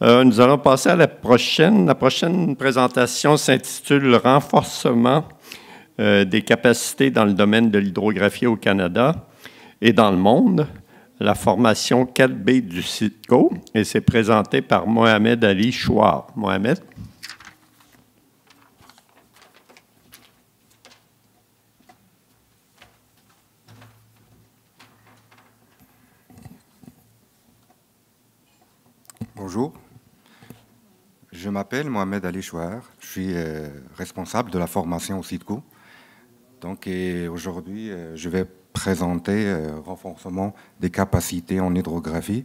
Nous allons passer à la prochaine. La prochaine présentation s'intitule « Renforcement des capacités dans le domaine de l'hydrographie au Canada et dans le monde, la formation 4B du CITCO » et c'est présenté par Mohamed Ali Chouard. Mohamed. Bonjour, je m'appelle Mohamed Ali Chouard, je suis responsable de la formation au CITCO. Donc aujourd'hui, je vais présenter renforcement des capacités en hydrographie,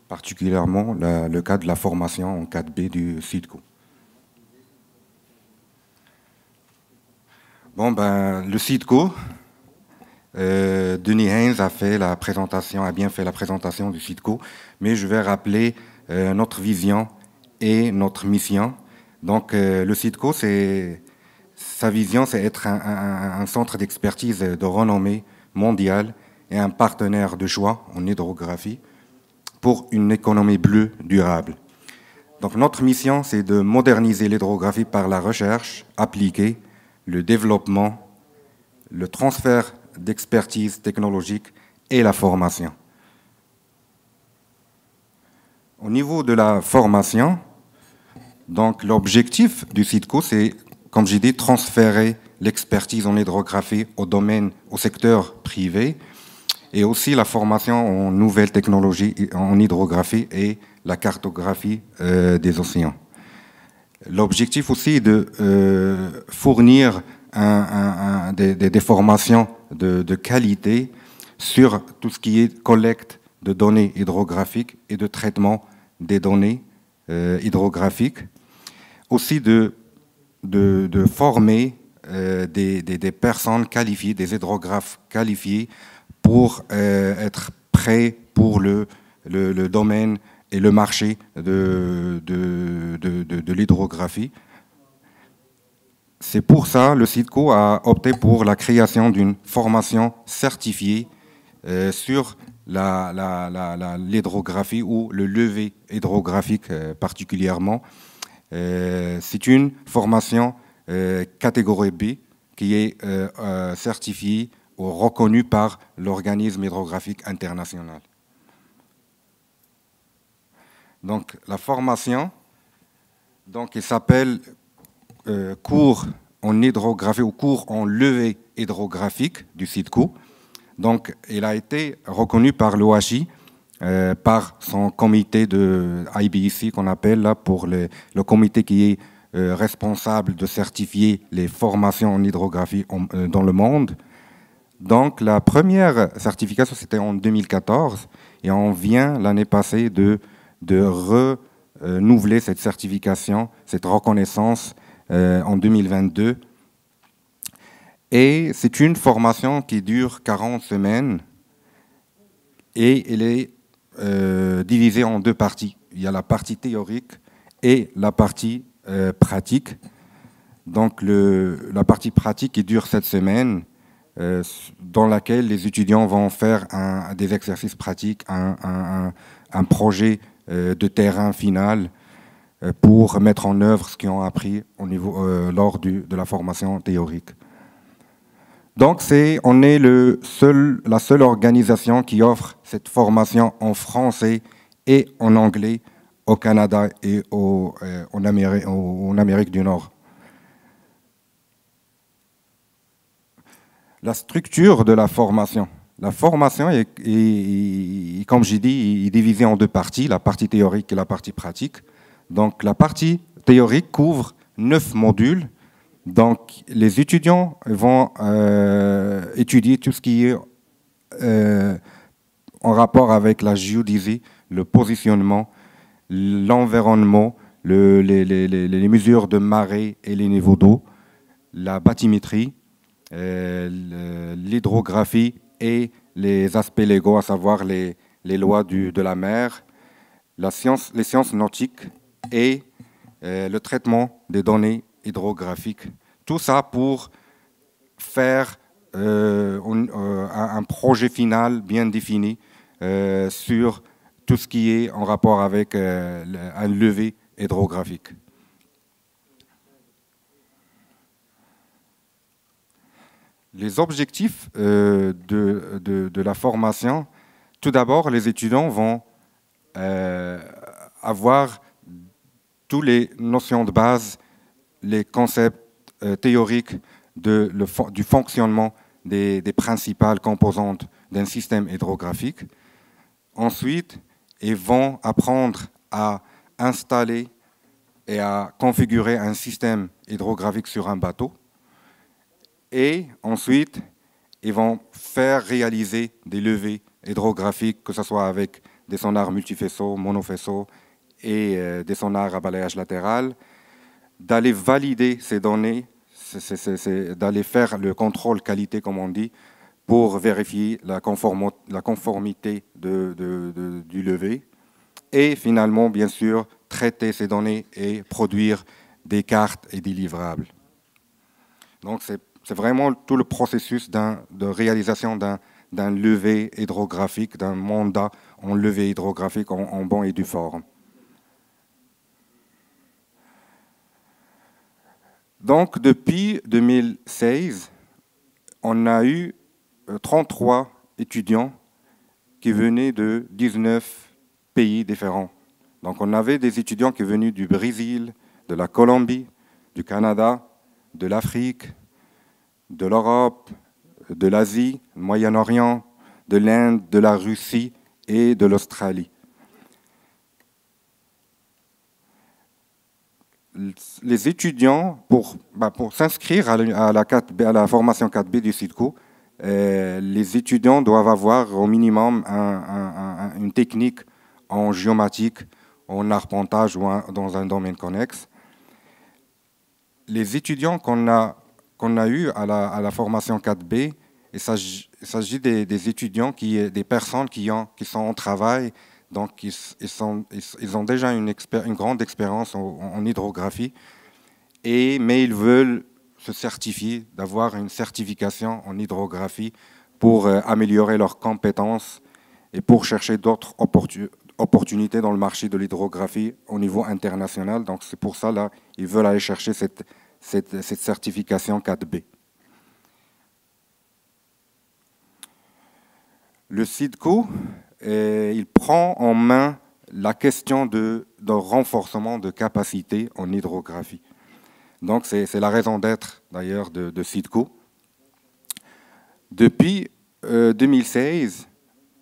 particulièrement le cas de la formation en 4B du CITCO. Bon, le CITCO, Denis Haynes a bien fait la présentation du CITCO, mais je vais rappeler notre vision et notre mission. Donc, le CITCO, sa vision, c'est être un centre d'expertise de renommée mondiale et un partenaire de choix en hydrographie pour une économie bleue durable. Donc, notre mission, c'est de moderniser l'hydrographie par la recherche appliquée, le développement, le transfert d'expertise technologique et la formation. Au niveau de la formation, donc l'objectif du CITCO, c'est, comme j'ai dit, transférer l'expertise en hydrographie au secteur privé et aussi la formation en nouvelles technologies en hydrographie et la cartographie des océans. L'objectif aussi est de fournir des formations de qualité sur tout ce qui est collecte de données hydrographiques et de traitement des données hydrographiques. Aussi de former des personnes qualifiées, des hydrographes qualifiés pour être prêts pour le domaine et le marché de l'hydrographie. C'est pour ça que le CITCO a opté pour la création d'une formation certifiée sur l'hydrographie ou le levé hydrographique particulièrement. C'est une formation catégorie B qui est certifiée ou reconnue par l'organisme hydrographique international. Donc la formation, donc, il s'appelle cours en hydrographie ou cours en levée hydrographique du CITCO. Donc, il a été reconnu par l'OHI, par son comité de IBEC qu'on appelle là pour le comité qui est responsable de certifier les formations en hydrographie dans le monde. Donc, la première certification, c'était en 2014 et on vient l'année passée de renouveler cette certification, cette reconnaissance en 2022. Et c'est une formation qui dure 40 semaines et elle est divisée en deux parties. Il y a la partie théorique et la partie pratique. Donc la partie pratique qui dure 7 semaines, dans laquelle les étudiants vont faire des exercices pratiques, un projet de terrain final pour mettre en œuvre ce qu'ils ont appris lors de la formation théorique. Donc on est la seule organisation qui offre cette formation en français et en anglais au Canada et en Amérique du Nord. La structure de la formation. La formation est, comme j'ai dit, est divisée en deux parties, la partie théorique et la partie pratique. Donc la partie théorique couvre 9 modules. Donc, les étudiants vont étudier tout ce qui est en rapport avec la géodésie, le positionnement, l'environnement, les mesures de marée et les niveaux d'eau, la bathymétrie, l'hydrographie et les aspects légaux, à savoir les lois de la mer, les sciences nautiques et le traitement des données hydrographique. Tout ça pour faire un projet final bien défini sur tout ce qui est en rapport avec un levé hydrographique. Les objectifs de la formation, tout d'abord, les étudiants vont avoir toutes les notions de base, les concepts théoriques du fonctionnement des principales composantes d'un système hydrographique. Ensuite, ils vont apprendre à installer et à configurer un système hydrographique sur un bateau. Et ensuite, ils vont faire réaliser des levées hydrographiques, que ce soit avec des sonars multifaisceaux, monofaisceaux et des sonars à balayage latéral, d'aller valider ces données, d'aller faire le contrôle qualité, comme on dit, pour vérifier la conformité du levé. Et finalement, bien sûr, traiter ces données et produire des cartes et des livrables. Donc, c'est vraiment tout le processus de réalisation d'un levé hydrographique, d'un mandat en levé hydrographique en bon et due forme. Donc, depuis 2016, on a eu 33 étudiants qui venaient de 19 pays différents. Donc, on avait des étudiants qui venaient du Brésil, de la Colombie, du Canada, de l'Afrique, de l'Europe, de l'Asie, du Moyen-Orient, de l'Inde, de la Russie et de l'Australie. Les étudiants, pour s'inscrire à la formation 4B du SIDCO, les étudiants doivent avoir au minimum une technique en géomatique, en arpentage ou dans un domaine connexe. Les étudiants qu'on a eu à la formation 4B, il s'agit des étudiants, des personnes qui sont en travail, donc ils ont déjà une grande expérience en hydrographie, mais ils veulent se certifier, d'avoir une certification en hydrographie pour améliorer leurs compétences et pour chercher d'autres opportunités dans le marché de l'hydrographie au niveau international. Donc c'est pour ça là, ils veulent aller chercher cette certification 4B. Le SIDCO, il prend en main la question de renforcement de capacité en hydrographie. Donc c'est la raison d'être d'ailleurs de SIDCO. Depuis 2016,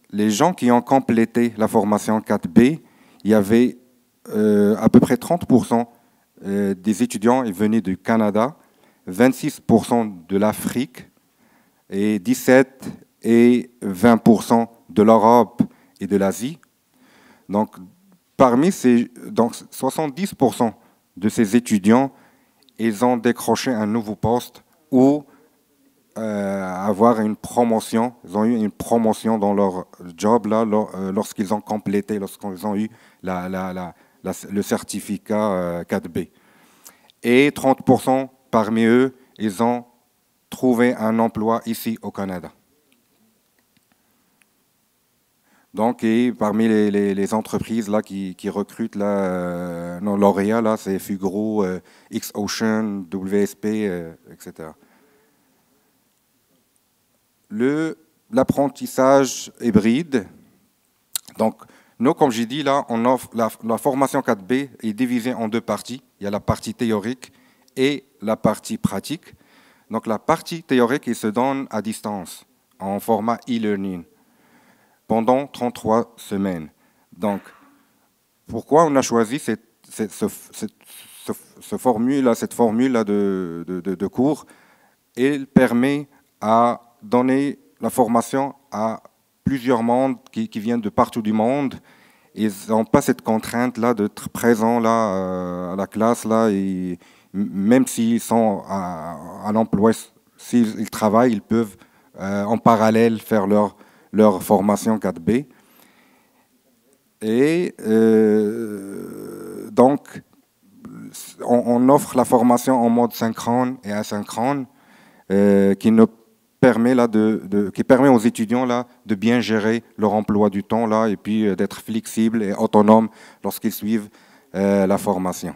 les gens qui ont complété la formation 4B, il y avait à peu près 30% des étudiants venaient du Canada, 26% de l'Afrique et 17 et 20% de l'Europe et de l'Asie. Donc, parmi 70% de ces étudiants, ils ont décroché un nouveau poste ou avoir une promotion. Ils ont eu une promotion dans leur job là, lorsqu'ils ont complété, lorsqu'ils ont eu le certificat 4B. Et 30% parmi eux, ils ont trouvé un emploi ici au Canada. Donc, et parmi les entreprises là, qui recrutent, nos lauréats, là, c'est Fugro, X-Ocean, WSP, etc. L'apprentissage hybride. Donc, nous, comme j'ai dit, là, on offre la formation 4B est divisée en deux parties. Il y a la partie théorique et la partie pratique. Donc, la partie théorique, il se donne à distance, en format e-learning, pendant 33 semaines. Donc, pourquoi on a choisi cette formule-là de cours? Elle permet à donner la formation à plusieurs mondes qui viennent de partout du monde. Ils n'ont pas cette contrainte-là d'être présents là, à la classe, là, et même s'ils sont à l'emploi, s'ils travaillent, ils peuvent en parallèle faire leur formation 4B. Et donc, on offre la formation en mode synchrone et asynchrone qui ne permet, là, qui permet aux étudiants là, de bien gérer leur emploi du temps là, et puis d'être flexibles et autonomes lorsqu'ils suivent la formation.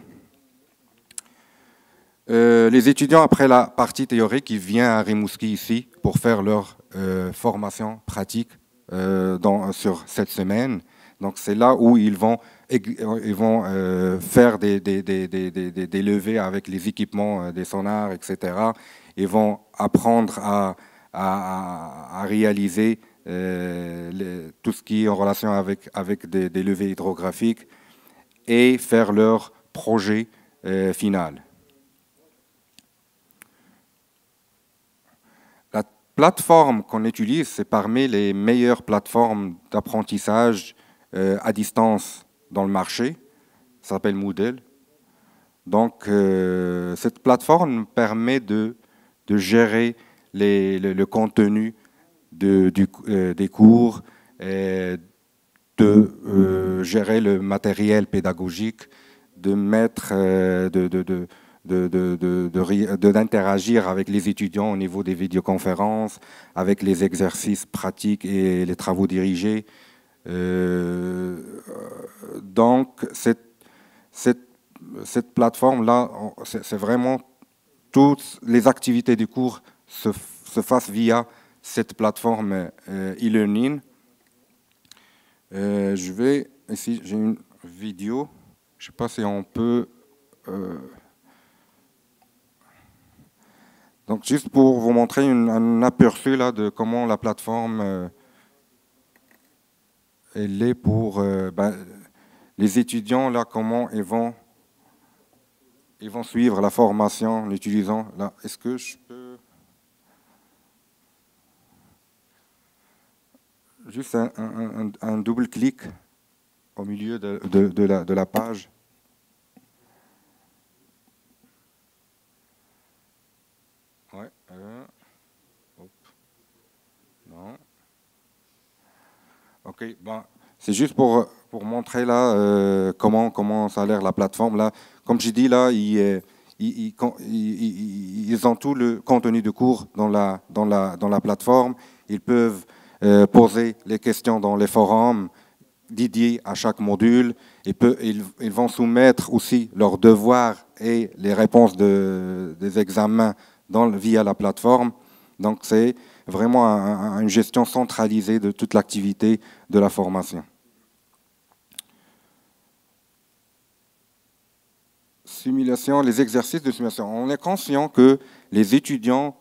Les étudiants, après la partie théorique, ils viennent à Rimouski ici pour faire leur formation pratique sur cette semaine. Donc c'est là où ils vont faire des levées avec les équipements des sonars, etc. Ils vont apprendre à réaliser tout ce qui est en relation avec des levées hydrographiques et faire leur projet final. La plateforme qu'on utilise, c'est parmi les meilleures plateformes d'apprentissage à distance dans le marché. Ça s'appelle Moodle. Donc, cette plateforme permet de gérer le contenu des cours, et de gérer le matériel pédagogique, d'interagir avec les étudiants au niveau des vidéoconférences, avec les exercices pratiques et les travaux dirigés. Donc, cette plateforme-là, c'est vraiment toutes les activités du cours se fassent via cette plateforme e-learning. Ici, j'ai une vidéo. Je ne sais pas si on peut... Donc, juste pour vous montrer un aperçu là, de comment la plateforme elle est pour les étudiants, là, comment ils vont suivre la formation en utilisant. Là, est-ce que je peux... Juste un double clic au milieu de la page. Ouais. Non. Ok. Bon, c'est juste pour montrer là comment ça a l'air la plateforme là. Comme j'ai dit là, ils ont tout le contenu de cours dans la plateforme. Ils peuvent poser les questions dans les forums dédiés à chaque module. Ils vont soumettre aussi leurs devoirs et les réponses des examens via la plateforme. Donc c'est vraiment une gestion centralisée de toute l'activité de la formation. Simulation, les exercices de simulation. On est conscient que les étudiants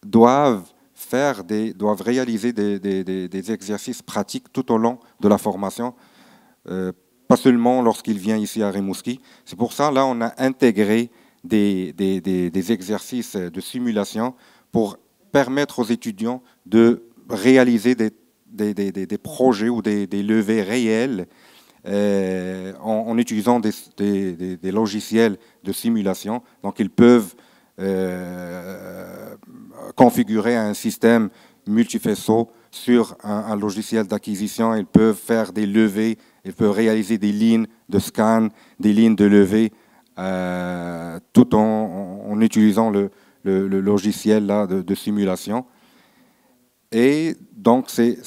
doivent réaliser des exercices pratiques tout au long de la formation, pas seulement lorsqu'ils viennent ici à Rimouski. C'est pour ça, là, on a intégré des exercices de simulation pour permettre aux étudiants de réaliser des projets ou des levées réelles en utilisant des logiciels de simulation. Donc, ils peuvent configurer un système multifaceau sur un logiciel d'acquisition. Ils peuvent faire des levées, ils peuvent réaliser des lignes de scan, des lignes de levée, tout en utilisant le logiciel là, de simulation. Et donc, ces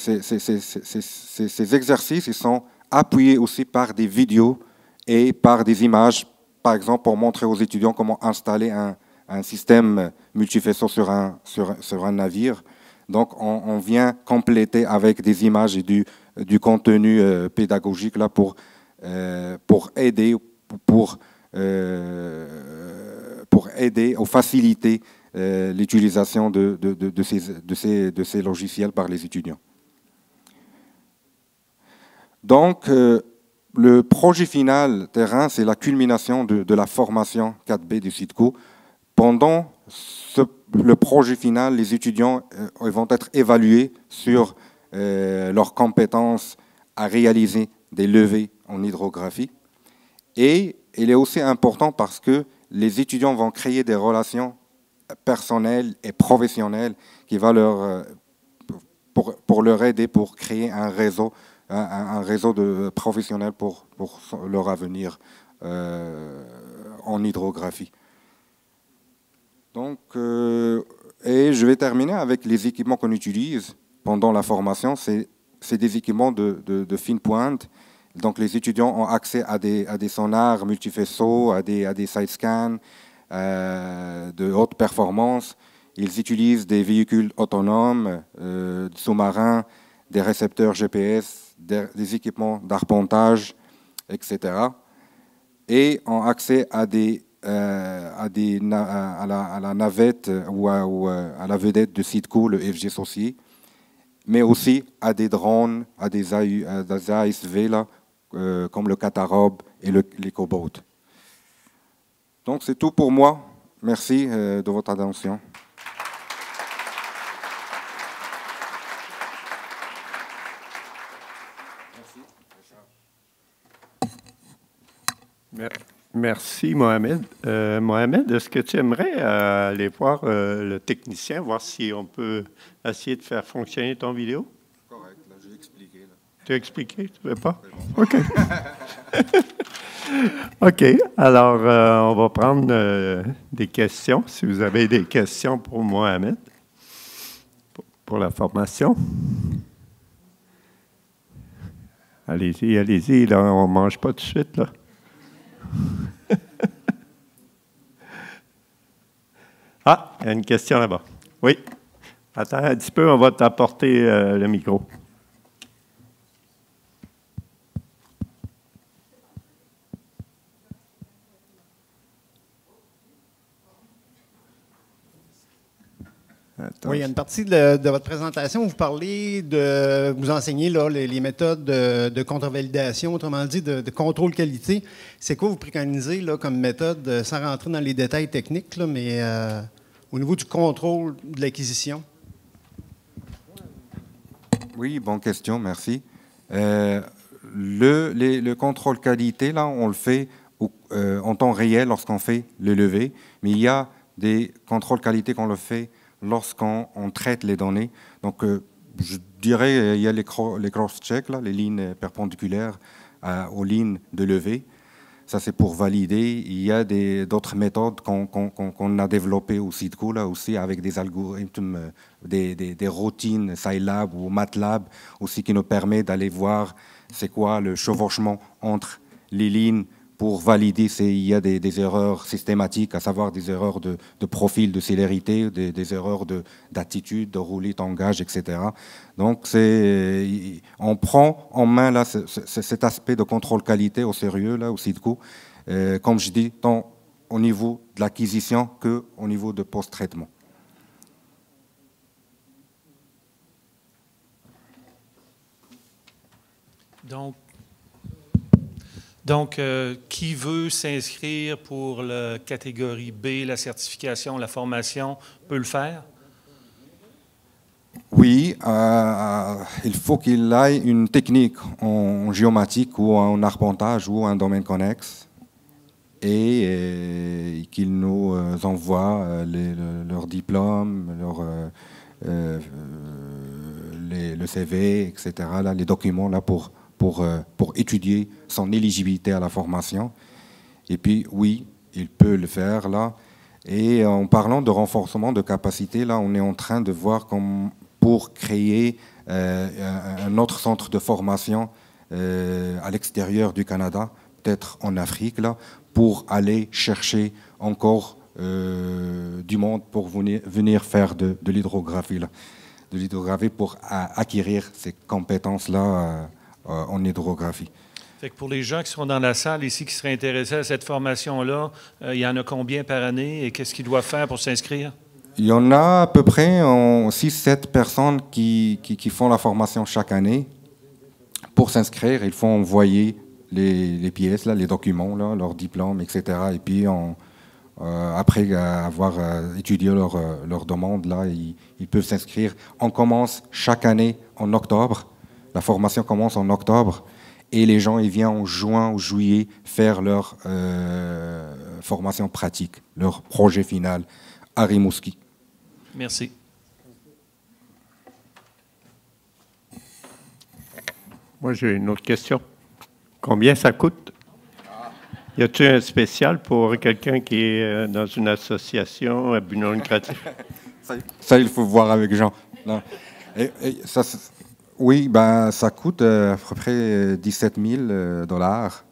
exercices ils sont appuyés aussi par des vidéos et par des images, par exemple, pour montrer aux étudiants comment installer un système multifaceau sur un navire. Donc, on vient compléter avec des images et du contenu pédagogique là pour aider, pour aider ou faciliter l'utilisation de ces logiciels par les étudiants. Donc, le projet final terrain, c'est la culmination de la formation 4B du CIDCO. Pendant le projet final, les étudiants vont être évalués sur leurs compétences à réaliser des levées en hydrographie. Et il est aussi important parce que les étudiants vont créer des relations personnelles et professionnelles qui va pour leur aider pour créer un réseau de professionnels pour leur avenir en hydrographie. Donc, Et je vais terminer avec les équipements qu'on utilise pendant la formation. C'est des équipements de fine pointe. Donc les étudiants ont accès à des sonars multifaceaux, à des side scans de haute performance. Ils utilisent des véhicules autonomes, sous-marins, des récepteurs GPS, des équipements d'arpentage, etc. Et ont accès à la navette ou à la vedette de Sidco, le FG Saucier, mais aussi à des drones, à des ASV là, comme le Catarob et les Cobalt. Donc c'est tout pour moi. Merci de votre attention. Merci, Mohamed. Mohamed, est-ce que tu aimerais aller voir le technicien, voir si on peut essayer de faire fonctionner ton vidéo? Correct, là, j'ai expliqué. Là. Tu as expliqué? Tu ne veux pas? OK. OK. Alors, on va prendre des questions, si vous avez des questions pour Mohamed, pour la formation. Allez-y, allez-y. Là, on ne mange pas tout de suite, là. Ah, il y a une question là-bas. Oui. Attends un petit peu, on va t'apporter le micro. Oui, il y a une partie de votre présentation où vous parlez vous enseignez là, les méthodes de contre-validation, autrement dit de contrôle qualité. C'est quoi vous préconisez là, comme méthode, sans rentrer dans les détails techniques, là, mais au niveau du contrôle de l'acquisition? Oui, bonne question, merci. Le contrôle qualité, là, on le fait en temps réel lorsqu'on fait le levé, mais il y a des contrôles qualité qu'on le fait lorsqu'on traite les données. Donc, je dirais, il y a les cross-checks, les lignes perpendiculaires aux lignes de levée. Ça, c'est pour valider. Il y a d'autres méthodes qu'on a développées au Sidco, là aussi, avec des algorithmes, des routines Scilab ou MATLAB, aussi, qui nous permet d'aller voir c'est quoi le chevauchement entre les lignes pour valider s'il y a des erreurs systématiques, à savoir des erreurs de profil, de célérité, des erreurs d'attitude, de roulis, tangage, etc. Donc, on prend en main là, cet aspect de contrôle qualité au sérieux, là, au Sidco, comme je dis, tant au niveau de l'acquisition qu'au niveau de post-traitement. Donc, qui veut s'inscrire pour la catégorie B, la certification, la formation, peut le faire? Oui, il faut qu'il ait une technique en géomatique ou en arpentage ou un domaine connexe et qu'il nous envoie leur diplôme, le CV, etc., là, les documents là, pour étudier son éligibilité à la formation. Et puis, oui, il peut le faire là. Et en parlant de renforcement de capacité, là, on est en train de voir pour créer un autre centre de formation à l'extérieur du Canada, peut-être en Afrique, là, pour aller chercher encore du monde pour venir faire de l'hydrographie, là, de l'hydrographie pour acquérir ces compétences-là en hydrographie. Fait que pour les gens qui seront dans la salle ici, qui seraient intéressés à cette formation-là, il y en a combien par année et qu'est-ce qu'ils doivent faire pour s'inscrire? Il y en a à peu près 6-7 personnes qui font la formation chaque année. Pour s'inscrire, il faut envoyer les pièces, là, les documents, là, leurs diplômes, etc. Et puis, après avoir étudié leur demande, là, ils peuvent s'inscrire. On commence chaque année en octobre. La formation commence en octobre. Et les gens, ils viennent en juin ou juillet faire leur formation pratique, leur projet final à Rimouski. Merci. Moi, j'ai une autre question. Combien ça coûte? Y a-t-il un spécial pour quelqu'un qui est dans une association à but non lucratif? Ça, il faut voir avec Jean. Non. Ça, oui, ben, ça coûte à peu près 17 000 dollars.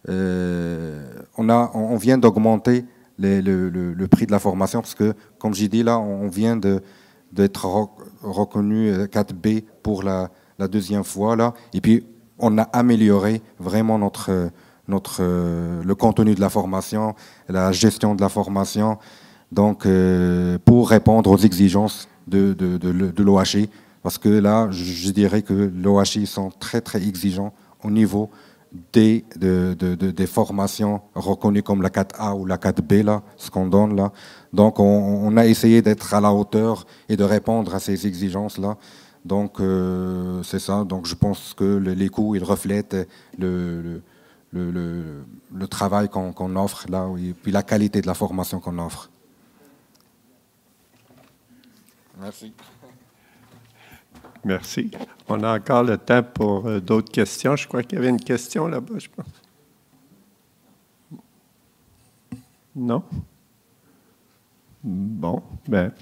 On vient d'augmenter le prix de la formation parce que, comme j'ai dit là, on vient d'être reconnu 4B pour la deuxième fois là, et puis on a amélioré vraiment le contenu de la formation, la gestion de la formation, donc pour répondre aux exigences de l'OHI, parce que là, je dirais que l'OHI sont très très exigeants au niveau des formations reconnues comme la 4A ou la 4B, là, ce qu'on donne là. Donc, on a essayé d'être à la hauteur et de répondre à ces exigences-là. Donc, c'est ça. Donc, je pense que les coûts, ils reflètent le travail qu'on offre là, et puis la qualité de la formation qu'on offre. Merci. Merci. On a encore le temps pour d'autres questions. Je crois qu'il y avait une question là-bas, je pense. Non? Bon, ben,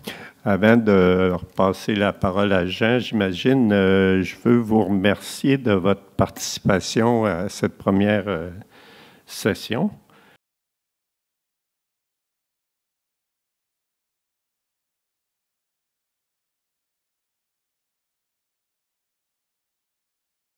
avant de repasser la parole à Jean, j'imagine, je veux vous remercier de votre participation à cette première session.